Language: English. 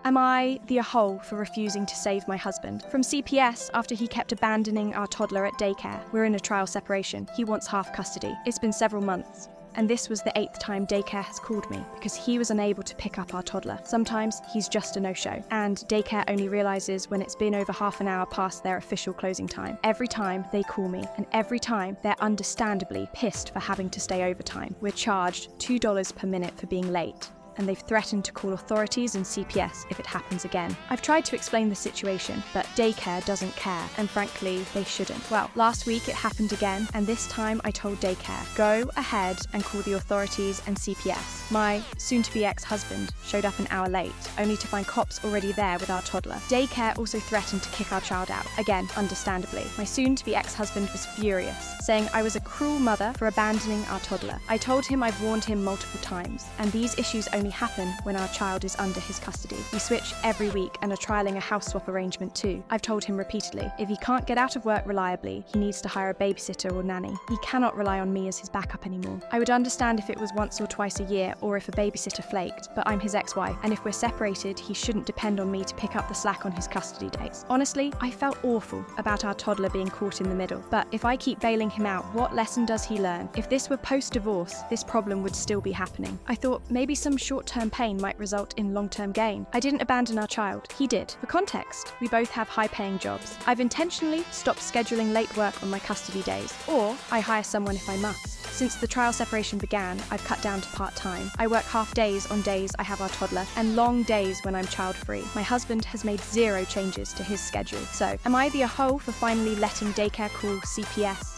Am I the a-hole for refusing to save my husband? From CPS, after he kept abandoning our toddler at daycare. We're in a trial separation. He wants half custody. It's been several months. And this was the 8th time daycare has called me because he was unable to pick up our toddler. Sometimes he's just a no-show, and daycare only realizes when it's been over half an hour past their official closing time. Every time they call me, and every time they're understandably pissed for having to stay overtime. We're charged $2 per minute for being late, and they've threatened to call authorities and CPS if it happens again. I've tried to explain the situation, but daycare doesn't care, and frankly, they shouldn't. Well, last week it happened again, and this time I told daycare, go ahead and call the authorities and CPS. My soon-to-be ex-husband showed up an hour late, only to find cops already there with our toddler. Daycare also threatened to kick our child out, again, understandably. My soon-to-be ex-husband was furious, saying I was a cruel mother for abandoning our toddler. I told him I've warned him multiple times, and these issues only happen when our child is under his custody. We switch every week and are trialling a house swap arrangement too. I've told him repeatedly, if he can't get out of work reliably, he needs to hire a babysitter or nanny. He cannot rely on me as his backup anymore. I would understand if it was once or twice a year or if a babysitter flaked, but I'm his ex-wife, and if we're separated, he shouldn't depend on me to pick up the slack on his custody days. Honestly, I felt awful about our toddler being caught in the middle, but if I keep bailing him out, what lesson does he learn? If this were post-divorce, this problem would still be happening. I thought maybe some short-term pain might result in long-term gain. I didn't abandon our child. He did. For context, we both have high-paying jobs. I've intentionally stopped scheduling late work on my custody days, or I hire someone if I must. Since the trial separation began, I've cut down to part-time. I work half days on days I have our toddler, and long days when I'm child-free. My husband has made 0 changes to his schedule. So, am I the a-hole for finally letting daycare call CPS?